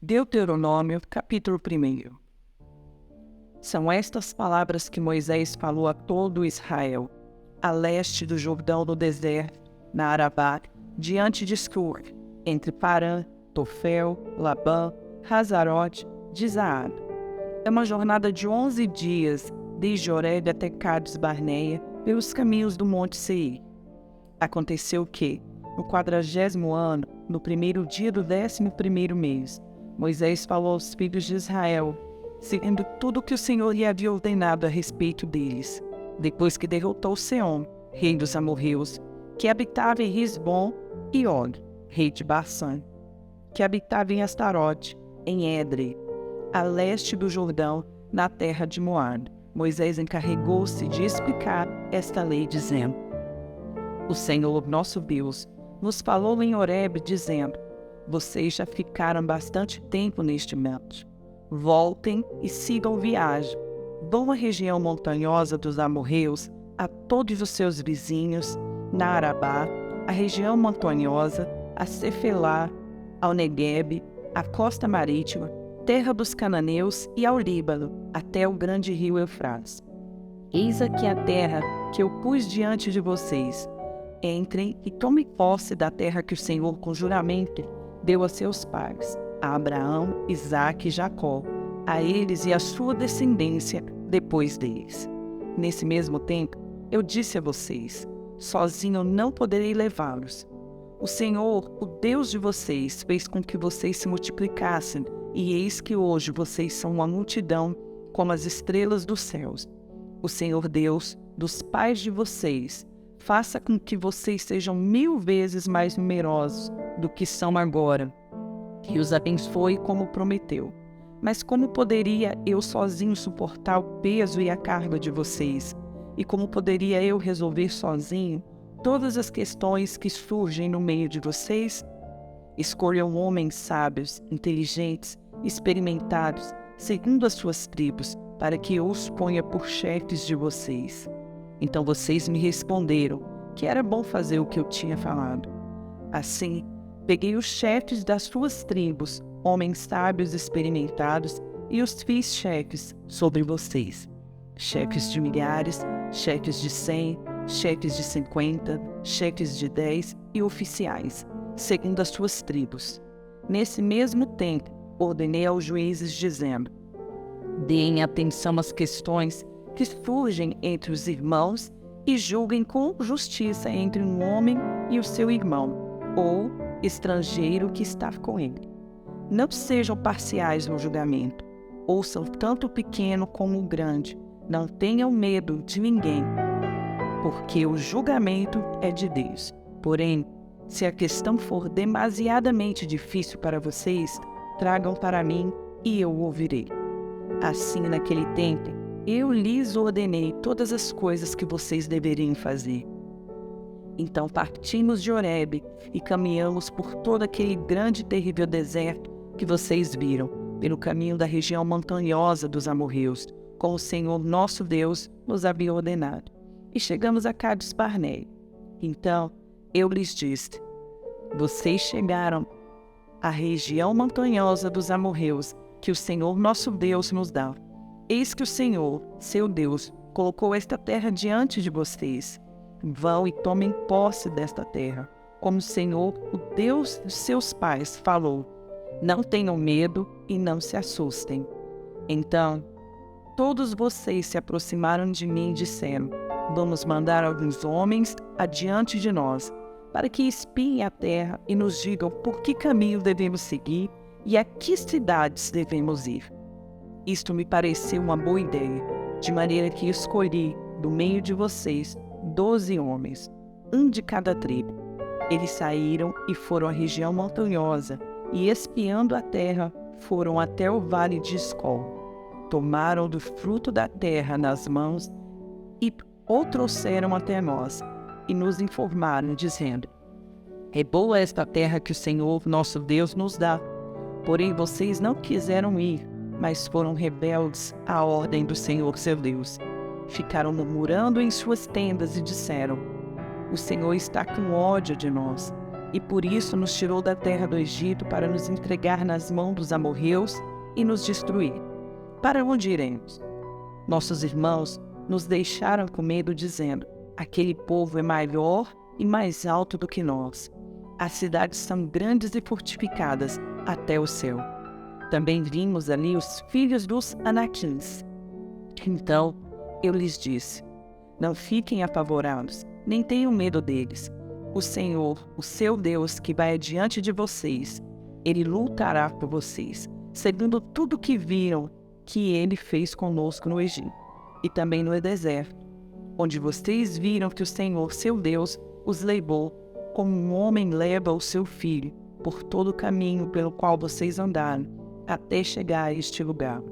Deuteronômio, capítulo 1. São estas palavras que Moisés falou a todo Israel, a leste do Jordão no deserto, na Arabá, diante de Sur, entre Parã, Tofel, Labã, Hazarote, de Zaad. É uma jornada de 11 dias, desde Horebe até Cades Barneia, pelos caminhos do Monte Seir. Aconteceu que, no 40º ano, no primeiro dia do 11º mês, Moisés falou aos filhos de Israel, seguindo tudo o que o Senhor lhe havia ordenado a respeito deles, depois que derrotou Seom, rei dos amorreus, que habitava em Risbom, e Og, rei de Bassã, que habitava em Astarote, em Edrei, a leste do Jordão, na terra de Moabe. Moisés encarregou-se de explicar esta lei, dizendo: O Senhor, nosso Deus, nos falou em Horebe, dizendo: Vocês já ficaram bastante tempo neste monte. Voltem e sigam viagem. Vão à região montanhosa dos amorreus, a todos os seus vizinhos, na Arabá, a região montanhosa, a Cefelá, ao Neguebe, a costa marítima, terra dos cananeus e ao Líbano, até o grande rio Eufrates. Eis aqui a terra que eu pus diante de vocês. Entrem e tomem posse da terra que o Senhor, com juramento, deu a seus pais, a Abraão, Isaque e Jacó, a eles e à sua descendência depois deles. Nesse mesmo tempo, eu disse a vocês: sozinho não poderei levá-los. O Senhor, o Deus de vocês, fez com que vocês se multiplicassem, e eis que hoje vocês são uma multidão como as estrelas dos céus. O Senhor Deus dos pais de vocês faça com que vocês sejam 1000 vezes mais numerosos do que são agora, e os abençoe como prometeu. Mas como poderia eu sozinho suportar o peso e a carga de vocês? E como poderia eu resolver sozinho todas as questões que surgem no meio de vocês? Escolham homens sábios, inteligentes, experimentados, segundo as suas tribos, para que eu os ponha por chefes de vocês. Então vocês me responderam que era bom fazer o que eu tinha falado. Assim, peguei os chefes das suas tribos, homens sábios experimentados, e os fiz chefes sobre vocês. Chefes de milhares, chefes de 100, chefes de 50, chefes de 10 e oficiais, segundo as suas tribos. Nesse mesmo tempo, ordenei aos juízes, dizendo: deem atenção às questões que surgem entre os irmãos e julguem com justiça entre um homem e o seu irmão, ou estrangeiro que está com ele. Não sejam parciais no julgamento. Ouçam tanto o pequeno como o grande. Não tenham medo de ninguém, porque o julgamento é de Deus. Porém, se a questão for demasiadamente difícil para vocês, tragam para mim e eu ouvirei. Assim, naquele tempo, eu lhes ordenei todas as coisas que vocês deveriam fazer. Então partimos de Horebe e caminhamos por todo aquele grande e terrível deserto que vocês viram, pelo caminho da região montanhosa dos amorreus, como o Senhor nosso Deus nos havia ordenado. E chegamos a Cades Barneia. Então eu lhes disse: vocês chegaram à região montanhosa dos amorreus, que o Senhor nosso Deus nos dá. Eis que o Senhor, seu Deus, colocou esta terra diante de vocês. Vão e tomem posse desta terra, como o Senhor, o Deus de seus pais, falou. Não tenham medo e não se assustem. Então, todos vocês se aproximaram de mim e disseram: vamos mandar alguns homens adiante de nós, para que espiem a terra e nos digam por que caminho devemos seguir e a que cidades devemos ir. Isto me pareceu uma boa ideia, de maneira que escolhi, do meio de vocês, 12 homens, um de cada tribo. Eles saíram e foram à região montanhosa, e espiando a terra, foram até o vale de Escol. Tomaram do fruto da terra nas mãos e o trouxeram até nós, e nos informaram, dizendo: é boa esta terra que o Senhor, nosso Deus, nos dá. Porém vocês não quiseram ir, mas foram rebeldes à ordem do Senhor seu Deus. Ficaram murmurando em suas tendas e disseram: o Senhor está com ódio de nós, e por isso nos tirou da terra do Egito para nos entregar nas mãos dos amorreus e nos destruir. Para onde iremos? Nossos irmãos nos deixaram com medo, dizendo: aquele povo é maior e mais alto do que nós. As cidades são grandes e fortificadas até o céu. Também vimos ali os filhos dos Anaquins. Então eu lhes disse: não fiquem apavorados, nem tenham medo deles. O Senhor, o seu Deus, que vai adiante de vocês, Ele lutará por vocês, segundo tudo que viram que Ele fez conosco no Egito, e também no deserto, onde vocês viram que o Senhor, seu Deus, os levou, como um homem leva o seu filho, por todo o caminho pelo qual vocês andaram, até chegar a este lugar.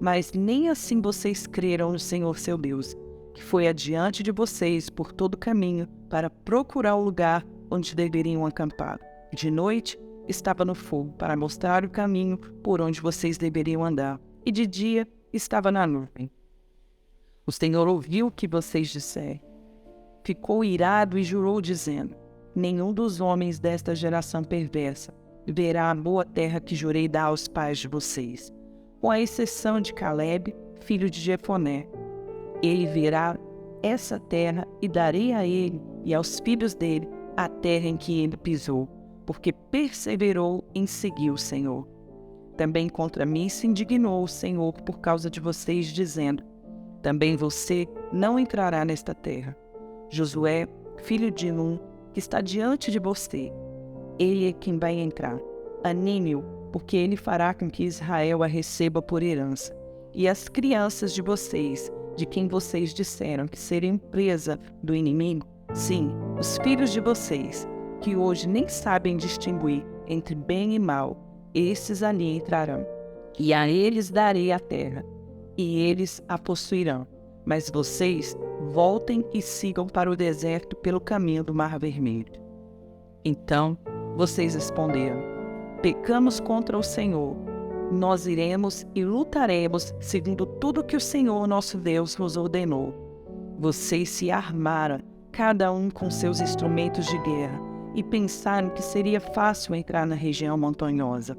Mas nem assim vocês creram no Senhor, seu Deus, que foi adiante de vocês por todo o caminho para procurar o lugar onde deveriam acampar. De noite estava no fogo para mostrar o caminho por onde vocês deveriam andar, e de dia estava na nuvem. O Senhor ouviu o que vocês disseram. Ficou irado e jurou, dizendo: nenhum dos homens desta geração perversa verá a boa terra que jurei dar aos pais de vocês, com a exceção de Caleb, filho de Jefoné. Ele verá essa terra e darei a ele e aos filhos dele a terra em que ele pisou, porque perseverou em seguir o Senhor. Também contra mim se indignou o Senhor por causa de vocês, dizendo: também você não entrará nesta terra. Josué, filho de Nun, que está diante de você, ele é quem vai entrar. Anime-o, porque ele fará com que Israel a receba por herança. E as crianças de vocês, de quem vocês disseram que seriam presa do inimigo, sim, os filhos de vocês, que hoje nem sabem distinguir entre bem e mal, esses ali entrarão. E a eles darei a terra, e eles a possuirão. Mas vocês voltem e sigam para o deserto pelo caminho do Mar Vermelho. Então vocês responderam: pecamos contra o Senhor. Nós iremos e lutaremos segundo tudo que o Senhor nosso Deus nos ordenou. Vocês se armaram, cada um com seus instrumentos de guerra, e pensaram que seria fácil entrar na região montanhosa.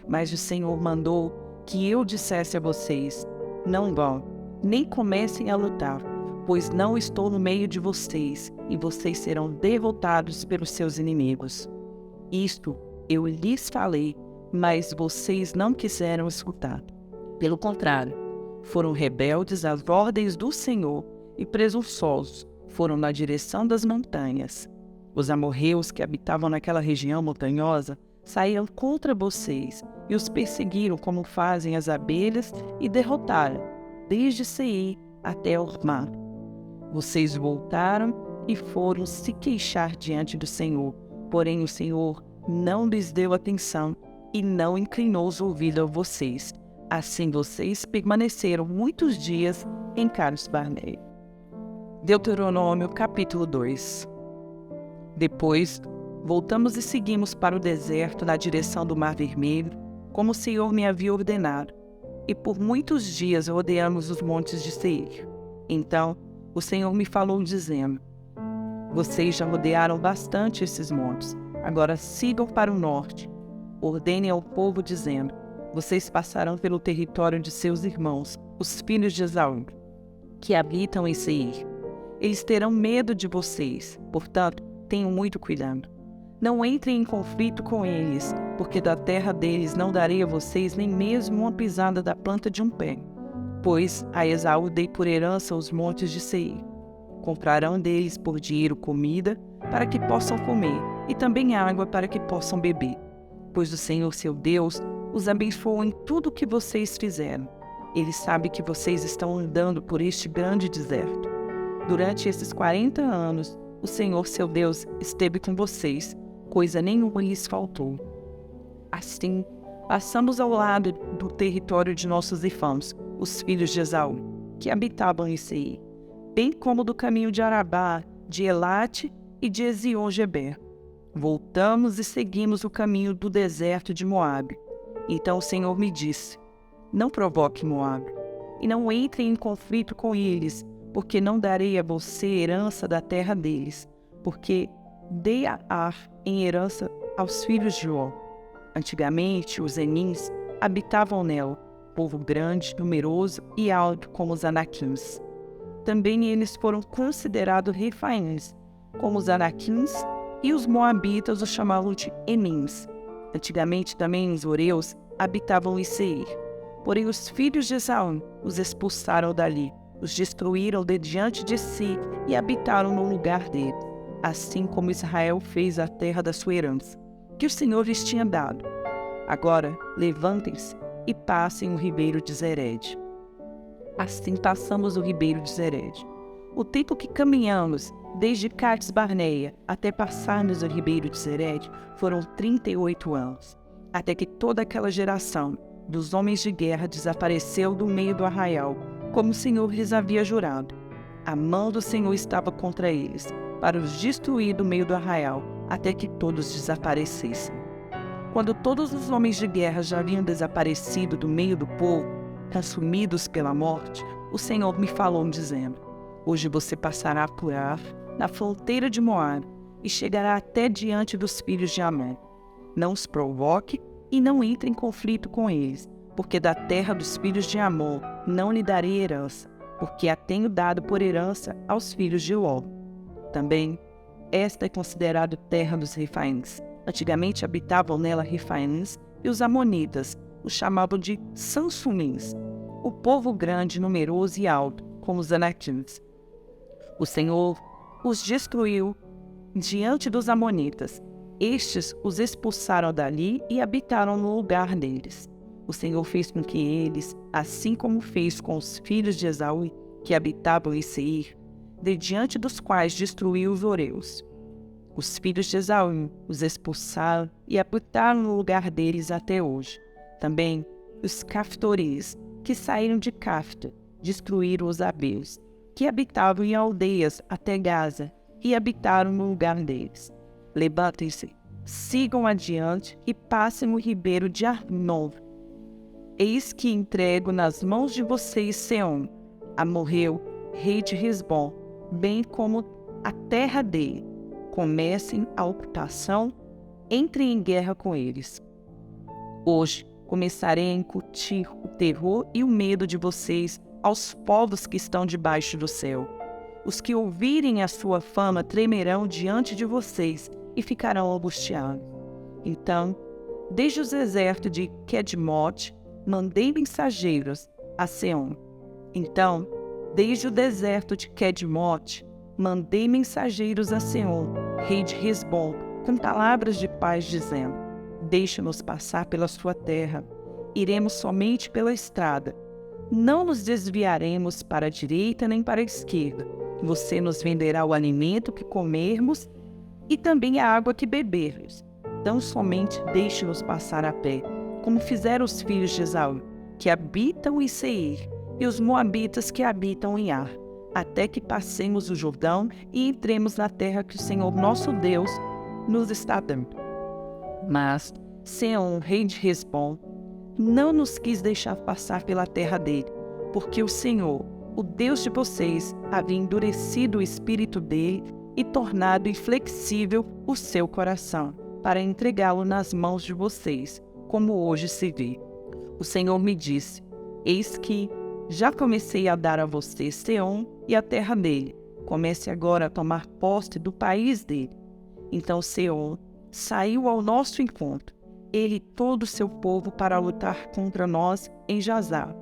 Mas o Senhor mandou que eu dissesse a vocês: não vão, nem comecem a lutar, pois não estou no meio de vocês, e vocês serão derrotados pelos seus inimigos. Isto eu lhes falei, mas vocês não quiseram escutar. Pelo contrário, foram rebeldes às ordens do Senhor e presunçosos, foram na direção das montanhas. Os amorreus que habitavam naquela região montanhosa saíram contra vocês e os perseguiram como fazem as abelhas e derrotaram, desde Seir até Hormá. Vocês voltaram e foram se queixar diante do Senhor, porém o Senhor não lhes deu atenção e não inclinou os ouvidos a vocês. Assim vocês permaneceram muitos dias em Cades Barneia. Deuteronômio capítulo 2. Depois, voltamos e seguimos para o deserto na direção do Mar Vermelho, como o Senhor me havia ordenado, e por muitos dias rodeamos os montes de Seir. Então, o Senhor me falou dizendo: vocês já rodearam bastante esses montes, agora sigam para o norte. Ordenem ao povo dizendo: vocês passarão pelo território de seus irmãos, os filhos de Esaú, que habitam em Seir. Eles terão medo de vocês, portanto, tenham muito cuidado. Não entrem em conflito com eles, porque da terra deles não darei a vocês nem mesmo uma pisada da planta de um pé. Pois a Esaú dei por herança os montes de Seir. Comprarão deles por dinheiro comida, para que possam comer, e também água para que possam beber. Pois o Senhor seu Deus os abençoou em tudo o que vocês fizeram. Ele sabe que vocês estão andando por este grande deserto. Durante esses 40 anos, o Senhor seu Deus esteve com vocês, coisa nenhuma lhes faltou. Assim, passamos ao lado do território de nossos irmãos, os filhos de Esaú, que habitavam em Seir, bem como do caminho de Arabá, de Elate e de Ezion-Geber. Voltamos e seguimos o caminho do deserto de Moabe. Então o Senhor me disse: não provoque Moabe, e não entre em conflito com eles, porque não darei a você herança da terra deles, porque dei a Ar em herança aos filhos de Ó. Antigamente, os Enins habitavam nela, povo grande, numeroso e alto como os Anaquins. Também eles foram considerados Refaíns, como os Anaquins, e os Moabitas os chamavam de Emins. Antigamente também os Oreus habitavam em Seir. Porém os filhos de Esaú os expulsaram dali, os destruíram de diante de si e habitaram no lugar deles, assim como Israel fez a terra da sua herança, que o Senhor lhes tinha dado. Agora levantem-se e passem o ribeiro de Zered. Assim passamos o ribeiro de Zered. O tempo que caminhamos, desde Cades Barneia até passarmos o ribeiro de Zered, foram 38 anos, até que toda aquela geração dos homens de guerra desapareceu do meio do arraial, como o Senhor lhes havia jurado. A mão do Senhor estava contra eles, para os destruir do meio do arraial, até que todos desaparecessem. Quando todos os homens de guerra já haviam desaparecido do meio do povo, consumidos pela morte, o Senhor me falou, dizendo: hoje você passará por Ar, na fronteira de Moabe, e chegará até diante dos filhos de Amon. Não os provoque e não entre em conflito com eles, porque da terra dos filhos de Amon não lhe darei herança, porque a tenho dado por herança aos filhos de Ló. Também, esta é considerada terra dos Refaíns. Antigamente habitavam nela Refaíns, e os Amonitas os chamavam de Sansumins, o povo grande, numeroso e alto, como os Anaquins. O Senhor os destruiu diante dos Amonitas. Estes os expulsaram dali e habitaram no lugar deles. O Senhor fez com que eles, assim como fez com os filhos de Esaú, que habitavam em Seir, de diante dos quais destruiu os Oreus. Os filhos de Esaú os expulsaram e habitaram no lugar deles até hoje. Também os Caftoris, que saíram de Cafta, destruíram os Abeus, que habitavam em aldeias até Gaza, e habitaram no lugar deles. Levantem-se, sigam adiante e passem o ribeiro de Arnon. Eis que entrego nas mãos de vocês Seom, Amorreu, rei de Hesbom, bem como a terra dele. Comecem a ocupação, entrem em guerra com eles. Hoje começarei a incutir o terror e o medo de vocês aos povos que estão debaixo do céu. Os que ouvirem a sua fama tremerão diante de vocês e ficarão angustiados. Então, desde os desertos de Kedmote, mandei mensageiros a Seom. Então, desde o deserto de Kedmote, mandei mensageiros a Seom, rei de Hesbom, com palavras de paz, dizendo: deixe-nos passar pela sua terra. Iremos somente pela estrada. Não nos desviaremos para a direita nem para a esquerda. Você nos venderá o alimento que comermos e também a água que bebermos. Então somente deixe-nos passar a pé, como fizeram os filhos de Esaú, que habitam em Seir, e os moabitas que habitam em Ar, até que passemos o Jordão e entremos na terra que o Senhor nosso Deus nos está dando. Mas Seom, rei de Hesbom, não nos quis deixar passar pela terra dele, porque o Senhor, o Deus de vocês, havia endurecido o espírito dele e tornado inflexível o seu coração, para entregá-lo nas mãos de vocês, como hoje se vê. O Senhor me disse: eis que já comecei a dar a você Seom e a terra dele. Comece agora a tomar posse do país dele. Então Seom saiu ao nosso encontro, ele e todo o seu povo, para lutar contra nós em Jazá.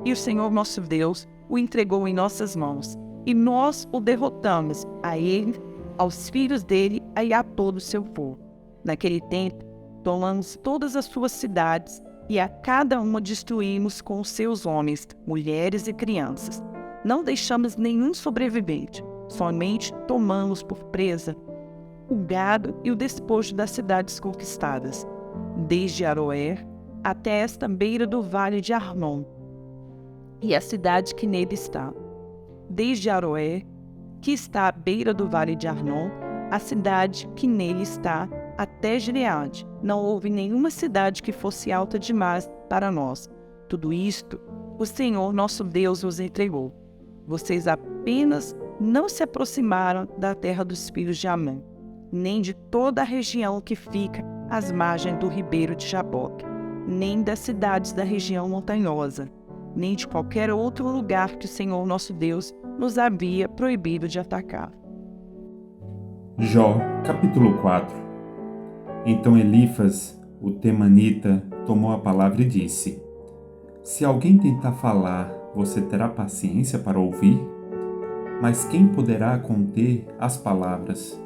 E o Senhor nosso Deus o entregou em nossas mãos, e nós o derrotamos, a ele, aos filhos dele e a todo o seu povo. Naquele tempo, tomamos todas as suas cidades, e a cada uma destruímos com os seus homens, mulheres e crianças. Não deixamos nenhum sobrevivente, somente tomamos por presa o gado e o despojo das cidades conquistadas, desde Aroer até esta beira do vale de Arnon, e a cidade que nele está. Desde Aroer, que está à beira do vale de Arnon, a cidade que nele está, até Gileade. Não houve nenhuma cidade que fosse alta demais para nós. Tudo isto o Senhor nosso Deus os entregou. Vocês apenas não se aproximaram da terra dos filhos de Amã, nem de toda a região que fica às margens do ribeiro de Jaboque, nem das cidades da região montanhosa, nem de qualquer outro lugar que o Senhor nosso Deus nos havia proibido de atacar. Jó, capítulo 4. Então Elifas, o temanita, tomou a palavra e disse: Se alguém tentar falar, você terá paciência para ouvir? Mas quem poderá conter as palavras?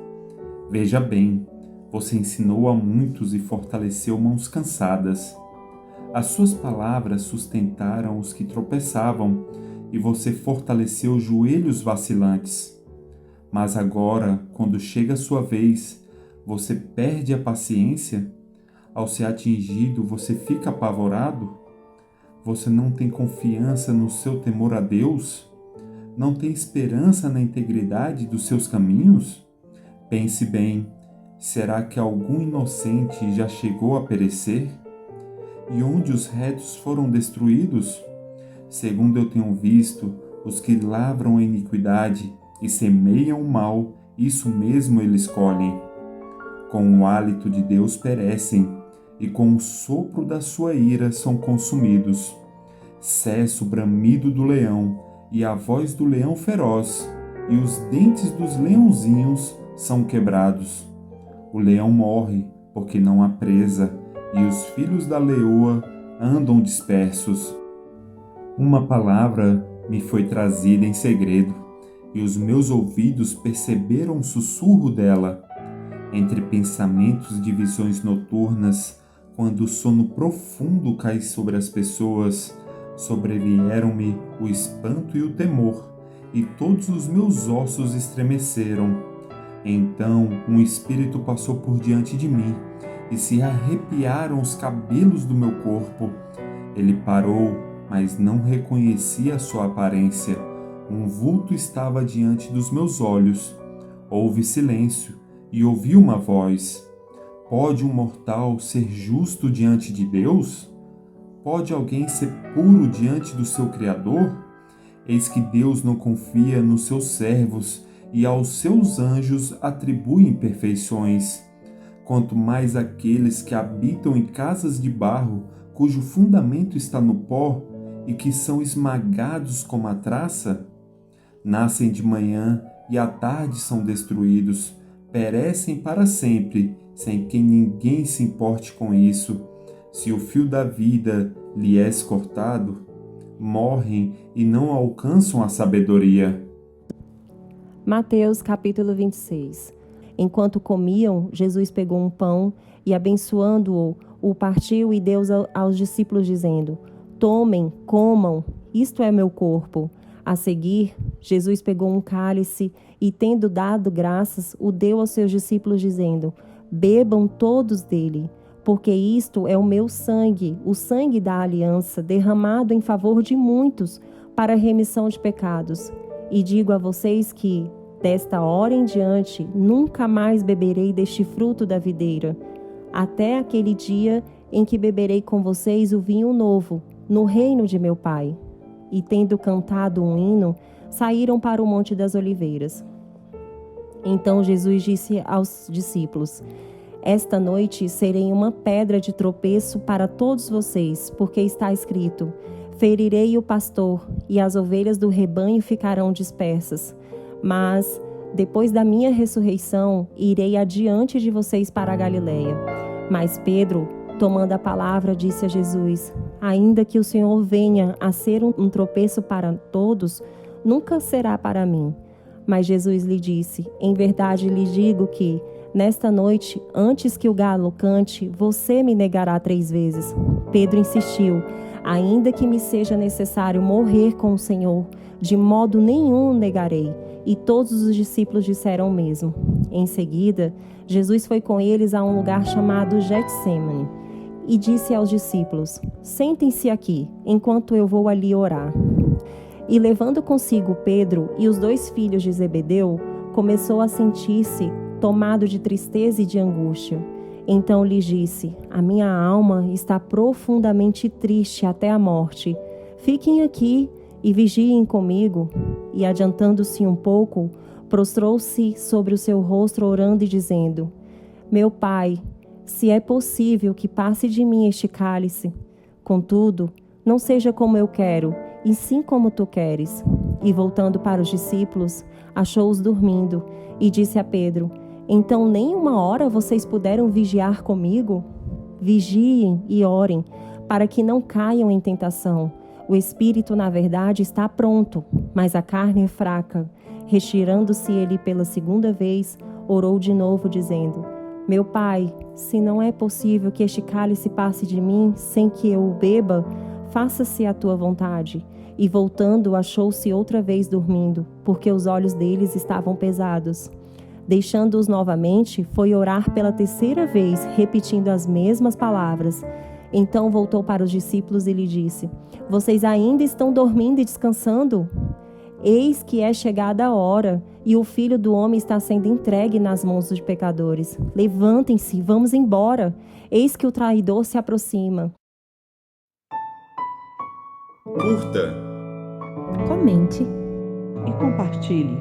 Veja bem, você ensinou a muitos e fortaleceu mãos cansadas. As suas palavras sustentaram os que tropeçavam, e você fortaleceu joelhos vacilantes. Mas agora, quando chega a sua vez, você perde a paciência? Ao ser atingido, você fica apavorado? Você não tem confiança no seu temor a Deus? Não tem esperança na integridade dos seus caminhos? Pense bem, será que algum inocente já chegou a perecer? E onde os retos foram destruídos? Segundo eu tenho visto, os que lavram a iniquidade e semeiam o mal, isso mesmo eles colhem. Com o hálito de Deus perecem, e com o sopro da sua ira são consumidos. Cessa o bramido do leão, e a voz do leão feroz, e os dentes dos leãozinhos são quebrados. O leão morre, porque não há presa, e os filhos da leoa andam dispersos. Uma palavra me foi trazida em segredo, e os meus ouvidos perceberam o sussurro dela. Entre pensamentos de visões noturnas, quando o sono profundo cai sobre as pessoas, sobrevieram-me o espanto e o temor, e todos os meus ossos estremeceram. Então um espírito passou por diante de mim, e se arrepiaram os cabelos do meu corpo. Ele parou, mas não reconheci a sua aparência. Um vulto estava diante dos meus olhos. Houve silêncio, e ouvi uma voz: Pode um mortal ser justo diante de Deus? Pode alguém ser puro diante do seu Criador? Eis que Deus não confia nos seus servos, e aos seus anjos atribui imperfeições. Quanto mais aqueles que habitam em casas de barro, cujo fundamento está no pó, e que são esmagados como a traça? Nascem de manhã e à tarde são destruídos, perecem para sempre, sem que ninguém se importe com isso. Se o fio da vida lhe é cortado, morrem e não alcançam a sabedoria. Mateus capítulo 26. Enquanto comiam, Jesus pegou um pão e, abençoando-o, o partiu e deu aos discípulos, dizendo: Tomem, comam, isto é meu corpo. A seguir, Jesus pegou um cálice e, tendo dado graças, o deu aos seus discípulos, dizendo: Bebam todos dele, porque isto é o meu sangue, o sangue da aliança, derramado em favor de muitos, para a remissão de pecados. E digo a vocês que, desta hora em diante, nunca mais beberei deste fruto da videira, até aquele dia em que beberei com vocês o vinho novo, no reino de meu Pai. E tendo cantado um hino, saíram para o Monte das Oliveiras. Então Jesus disse aos discípulos: Esta noite serei uma pedra de tropeço para todos vocês, porque está escrito: Ferirei o pastor, e as ovelhas do rebanho ficarão dispersas. Mas, depois da minha ressurreição, irei adiante de vocês para a Galileia. Mas Pedro, tomando a palavra, disse a Jesus: Ainda que o Senhor venha a ser um tropeço para todos, nunca será para mim. Mas Jesus lhe disse: Em verdade lhe digo que, nesta noite, antes que o galo cante, você me negará 3 vezes. Pedro insistiu: Ainda que me seja necessário morrer com o Senhor, de modo nenhum o negarei. E todos os discípulos disseram o mesmo. Em seguida, Jesus foi com eles a um lugar chamado Getsêmani e disse aos discípulos: Sentem-se aqui, enquanto eu vou ali orar. E levando consigo Pedro e os 2 filhos de Zebedeu, começou a sentir-se tomado de tristeza e de angústia. Então lhes disse: a minha alma está profundamente triste até a morte. Fiquem aqui e vigiem comigo. E adiantando-se um pouco, prostrou-se sobre o seu rosto, orando e dizendo: Meu Pai, se é possível que passe de mim este cálice, contudo, não seja como eu quero, e sim como tu queres. E voltando para os discípulos, achou-os dormindo, e disse a Pedro: Então nem uma hora vocês puderam vigiar comigo? Vigiem e orem, para que não caiam em tentação. O espírito, na verdade, está pronto, mas a carne é fraca. Retirando-se ele pela segunda vez, orou de novo, dizendo: Meu Pai, se não é possível que este cálice passe de mim sem que eu o beba, faça-se a tua vontade. E voltando, achou-se outra vez dormindo, porque os olhos deles estavam pesados. Deixando-os novamente, foi orar pela terceira vez, repetindo as mesmas palavras. Então voltou para os discípulos e lhe disse: Vocês ainda estão dormindo e descansando? Eis que é chegada a hora, e o Filho do Homem está sendo entregue nas mãos dos pecadores. Levantem-se, vamos embora. Eis que o traidor se aproxima. Curta, Comente E compartilhe.